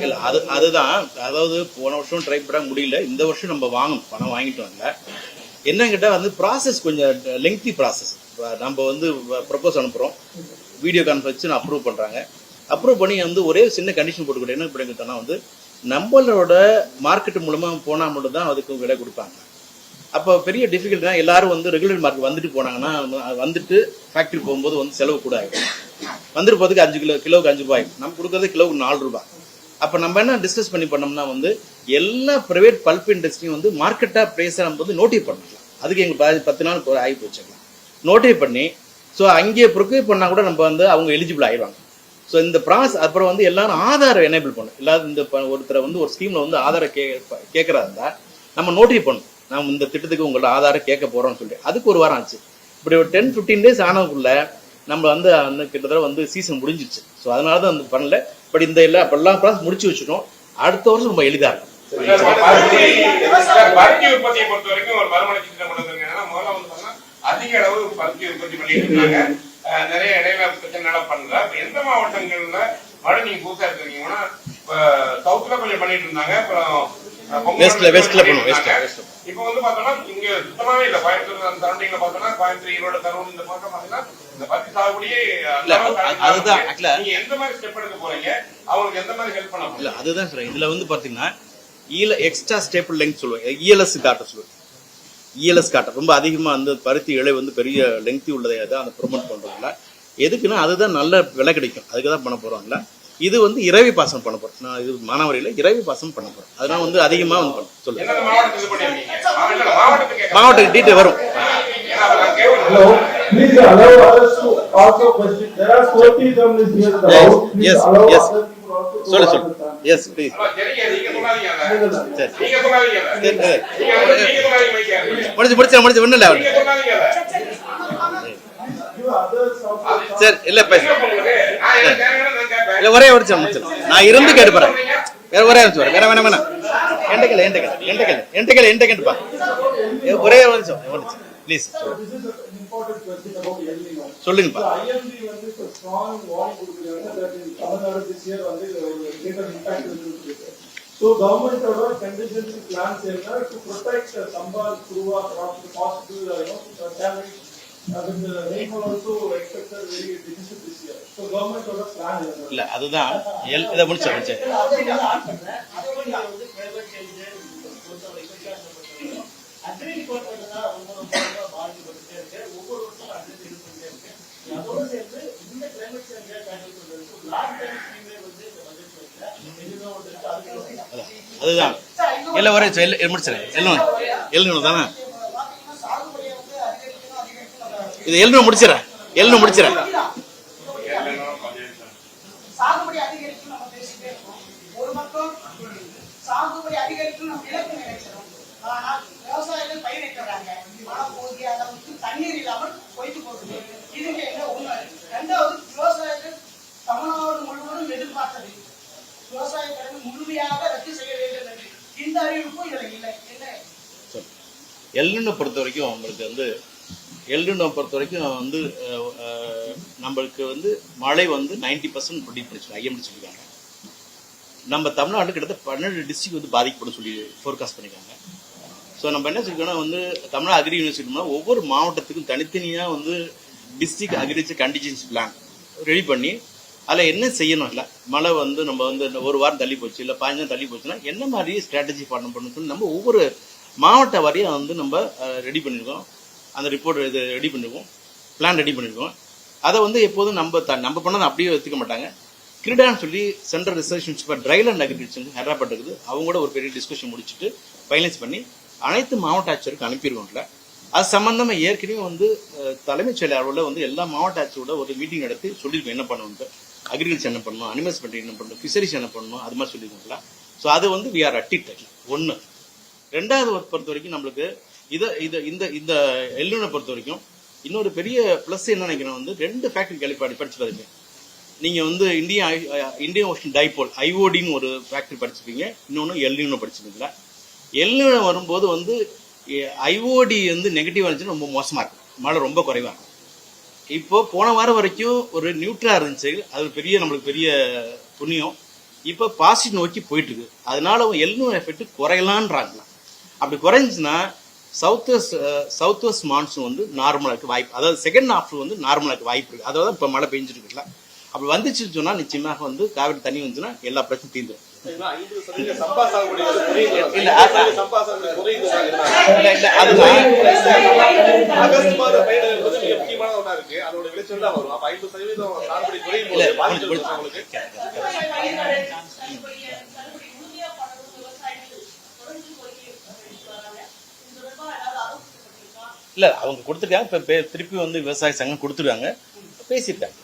இல்லை அதுதான், அதாவது போன வருஷம் ட்ரை பண்ண முடியல, இந்த வருஷம் நம்ம பணம் வாங்கிட்டு வரல. என்னன்னு கேட்டால் வந்து ப்ராசஸ் கொஞ்சம் லெங்க்தி ப்ராசஸ். நம்ம வந்து ப்ரப்போஸ் அனுப்புகிறோம், வீடியோ கான்ஃபரன்ஸ் அப்ரூவ் பண்ணுறாங்க. அப்ரூவ் பண்ணி வந்து ஒரே சின்ன கண்டிஷன் போட்டுக்கிட்டு என்ன பண்ணிக்கிட்டோன்னா வந்து நம்மளோட மார்க்கெட் மூலமாக போனால் மட்டும் தான் அதுக்கு விலை கொடுப்பாங்க. அப்போ பெரிய டிஃபிகல்ட் தான். எல்லாரும் வந்து ரெகுலர் மார்க்கெட் வந்துட்டு போனாங்கன்னா வந்துட்டு ஃபேக்ட்ரி போகும்போது வந்து செலவு கூட ஆகிடும். வந்துட்டு போகிறதுக்கு 5 கிலோவுக்கு 5 ரூபாய், நம்ம கொடுக்குறது கிலோவுக்கு 4 ரூபாய். அப்போ நம்ம என்ன டிஸ்கஸ் பண்ணோம்னா வந்து எல்லா ப்ரைவேட் பல்ப் இண்டஸ்ட்ரியும் வந்து மார்க்கெட்டாக ப்ரைஸாக நம்ம வந்து நோட்டிஃபை பண்ணலாம். அதுக்கு எங்களுக்கு 10 நாள் ஆகி போச்சுக்கலாம் நோட்டிஃபை பண்ணி. ஸோ அங்கேயே ப்ரொக்யூர் பண்ணால் கூட நம்ம வந்து அவங்க எலிஜிபிள் ஆகிடுவாங்க. ஸோ இந்த ப்ராசஸ் அப்புறம் வந்து எல்லாரும் ஆதாரம் எனேபிள் பண்ணும். எல்லாரும் இந்த ஒருத்தரை வந்து ஒரு ஸ்கீமில் வந்து ஆதாரம் கேட்குறதா இருந்தால் நம்ம நோட்டிஃபை பண்ணணும், நம்ம இந்த திட்டத்துக்கு உங்களோட ஆதாரம் கேட்க போகிறோம்னு சொல்லி. அதுக்கு ஒரு வாரம் ஆச்சு. இப்படி ஒரு 10-15 days ஆனதுக்குள்ள நம்ம வந்து அந்த கிட்டத்தட்ட வந்து சீசன் முடிஞ்சிச்சு. ஸோ அதனால தான் வந்து பண்ணல. பட் இந்த எல்லாம் ப்ராசஸ் முடிச்சு வச்சுட்டோம். அடுத்த வருஷம் ரொம்ப எளிதாக இருக்கும். பருத்தி உற்பத்தியை பொறுத்த வரைக்கும் ஒரு மறுமலர்ச்சி திட்டம் கொண்டு வந்திருக்காங்க. முதல்ல வந்து பார்த்தா அதிக அளவு பருத்தி உற்பத்தி பண்ணிட்டு இருக்காங்க. நிறைய இடையில பிரச்சனை பண்ணல. இப்ப எந்த மாவட்டங்கள்ல மழை நீங்க புதுசா இருக்கீங்கன்னா சவுத்ல கொஞ்சம் பண்ணிட்டு இருந்தாங்க. அப்புறம் வெஸ்ட்ல பண்ணுவோம். இப்ப வந்து பார்த்தோம்னா இங்க சுத்தமாவே இல்ல. கோயம்புத்தூர் சரௌண்டிங்ல பார்த்தோம்னா கோயம்புத்தூர், ஈரோடு, கரூர் இந்த பக்கம் பார்த்தீங்கன்னா இந்த பருத்தி சாகுபடியே அதுதான். நீங்க எந்த மாதிரி ஸ்டெப் எடுக்க போறீங்க, அவங்களுக்கு எந்த மாதிரி ஹெல்ப் பண்ண போறீங்க? இல்ல அதுதான் சொல்றேன். இதுல வந்து பாத்தீங்கன்னா எக்ஸ்ட்ரா ஸ்டேபிள் லெங்த் சொல்லுவாங்க, இஎல்எஸ் காட்ட சொல்லுவாங்க. இஎல்எஸ் காட்ட ரொம்ப அதிகமா வந்து பருத்தி இழை வந்து பெரிய லெங்க்தி உள்ளதை தான் அந்த ப்ரொமோட் பண்றோம்ல. எதுக்குன்னா அதுதான் நல்ல விலை கிடைக்கும், அதுக்கு தான் பண்ண போறோம்ல. இது வந்து இரவி பாசனம் பண்ண போறோம். நான் இது மானாவாரியில இரவி பாசனம் பண்ண போறேன். அதனால வந்து அதிகமா வந்து பண்ண சொல்லுங்க. மாவட்டத்துக்கு டீட்டெயில் வரும். சொல்லு எஸ் ப்ளீஸ். முடிச்சு ஒண்ணு இல்ல சரி. இல்ல இல்ல ஒரே ஒரு முடிச்சு நான் இருந்து கேட்டுப்பறேன். வேற ஒரே வேற வேணாம் எண்டக்கல ஒரே ஒரு நிமிஷம் ப்ளீஸ் சொல்லுங்கப்பா. So government order contingency plans to protect Samba, Kuruva crops possible damage. With the rainfall also expected very deficit this year. So government order plan இல்ல அதுதான் இத முடிச்சு அக்ரி டிபார்ட்மெண்ட் தான் ரொம்ப பாதிக்கப்பட்டே இருக்கு. ஒவ்வொரு வருஷம் அக்ரி இது பண்ணிட்டே இருக்கு. அதோட சேர்த்து இந்த கிளைமேட் சேஞ்ச் ஹேண்டில் பண்றதுக்கு லாங் டைம் ஸ்கீமே வந்து இந்த பட்ஜெட்ல இருக்கு. எதுனா ஒன்று இருக்கு. அதுதான் இல்ல ஒரே முடிச்சிரேன். எழுநூறு தானே இது எழுநூறு முடிச்சிடறேன். சாகுபடி அதிகரிக்கும் நம்ம பேசிட்டே இருக்கோம். ஒரு பக்கம் சாகுபடி அதிகரிக்கும் நம்ம இலக்கு நினைக்கிறோம். ஆனால் விவசாயிகள் பயிரிட்டுறாங்க. மழை போதிய அளவுக்கு தண்ணீர் இல்லாமல் போயிட்டு போகுது. இதுக்கு என்ன உண்மை? இரண்டாவது, விவசாயிகள் தமிழ்நாடு முழுவதும் எதிர்பார்த்தது விவசாய கடன் முழுமையாக ரத்து செய்ய வேண்டும் என்று. இந்த அறிவிப்பும் இதுல இல்லை. என்ன எல்னினோ பொறுத்த வரைக்கும் உங்களுக்கு வந்து நம்மளுக்கு வந்து மழை வந்து 90% ப்ரெடிக்ட் பண்ணிச்சு ஐஎம்டி சொல்லியிருக்காங்க. நம்ம தமிழ்நாடு கிட்டத்தட்ட 12 டிஸ்ட்ரிக்ட் வந்து பாதிக்கப்படும் சொல்லி ஃபோர்காஸ்ட் பண்ணியிருக்காங்க. ஸோ நம்ம என்ன சொல்லிக்கோன்னா வந்து தமிழ்நாடு அக்ரி யூனிவர்சிட்டினா ஒவ்வொரு மாவட்டத்துக்கும் தனித்தனியாக வந்து district agriculture contingency plan ready பண்ணி அதில் என்ன செய்யணும். இல்லை மழை வந்து நம்ம வந்து ஒரு வாரம் தள்ளி போச்சு, இல்லை 15 நாள் தள்ளி போச்சுன்னா என்ன மாதிரி ஸ்ட்ராட்டஜி பண்ணணும்னு சொல்லி நம்ம ஒவ்வொரு மாவட்ட வாரியாக வந்து நம்ம ரெடி பண்ணியிருக்கோம். அந்த ரிப்போர்ட் இது ரெடி பண்ணியிருக்கோம், பிளான் ரெடி பண்ணியிருக்கோம். அதை வந்து எப்போதும் நம்ம பண்ணதை அப்படியே எடுத்துக்க மாட்டாங்க. கிரிடான்னு சொல்லி central research institute dryland agriculture Hyderabad இருக்குது. அவங்க கூட ஒரு பெரிய டிஸ்கஷன் முடிச்சுட்டு ஃபைனலைஸ் பண்ணி அனைத்து மாவட்ட ஆட்சியருக்கு அனுப்பிடுவோம்ல. அது சம்பந்தமாக ஏற்கனவே வந்து தலைமைச் செயலாளரோட வந்து எல்லா மாவட்ட ஆட்சியோட ஒரு மீட்டிங் நடத்தி சொல்லியிருக்கோம் என்ன பண்ணணும்ட்டு. அக்ரிகல்ச்சர் என்ன பண்ணணும், அனிமல்ஸ் பற்றி என்ன பண்ணணும், ஃபிஷரிஸ் என்ன பண்ணணும், அது மாதிரி சொல்லியிருக்கோம்ல. ஸோ அது வந்து வி ஆர் அட் இட். ஒன்று. ரெண்டாவது பொறுத்த வரைக்கும் நம்மளுக்கு இந்த எல்னினோ பொறுத்த வரைக்கும் இன்னொரு பெரிய பிளஸ் என்ன நினைக்கிறேன் வந்து 2 ஃபேக்டரி படிச்சு பாருங்க. நீங்க வந்து இந்தியன் ஓஷன் டைபோல் ஐஓடின்னு ஒரு ஃபேக்டரி படிச்சிருப்பீங்க, இன்னொன்று எல்னினோ படிச்சிருக்கீங்களா. எல்னினோ வரும்போது வந்து ஐஓடி வந்து நெகட்டிவ் இருந்துச்சுன்னா ரொம்ப மோசமா இருக்கும், மழை ரொம்ப குறைவா இருக்கும். இப்போ போன வாரம் வரைக்கும் ஒரு நியூட்ரா இருந்துச்சு, அது ஒரு பெரிய நம்மளுக்கு பெரிய புண்ணியம். இப்போ பாசிட்டிவ் நோக்கி போயிட்டு இருக்கு. அதனால எல்னினோ எஃபெக்ட் குறையலான்றாங்க. அப்படி குறைஞ்சுன்னா சவுத் வெஸ்ட் மான்சூன் வந்து நார்மலாக்கு வாய்ப்பு, அதாவது செகண்ட் ஹாஃப் வந்து நார்மலாக்கு வாய்ப்பு இருக்கு. அதாவது இப்போ மழை பெஞ்சிட்டு இருக்குல்ல, அப்படி வந்துச்சுன்னு சொன்னா நிச்சயமாக வந்து காவிரி தண்ணி வந்துச்சுன்னா எல்லா பிரச்சனையும் தீர்ந்துடும். சம்பா சாகுபடி வந்து குறையுது. இல்ல, சம்பா சாகுபடி குறையுது. அதுதான் ஆகஸ்ட் மாத பயிர்கள் என்பது மிக முக்கியமான ஒன்றா இருக்கு. அதோட விளைச்சல் தான் வரும். அப்ப 50% சாகுபடி குறையும் போது பாதிப்பு இருக்கும் அவங்களுக்கு. இல்ல அவங்க கொடுத்துருக்காங்க. இப்ப திருப்பி வந்து விவசாய சங்கம் கொடுத்துருக்காங்க, பேசியிருக்காங்க.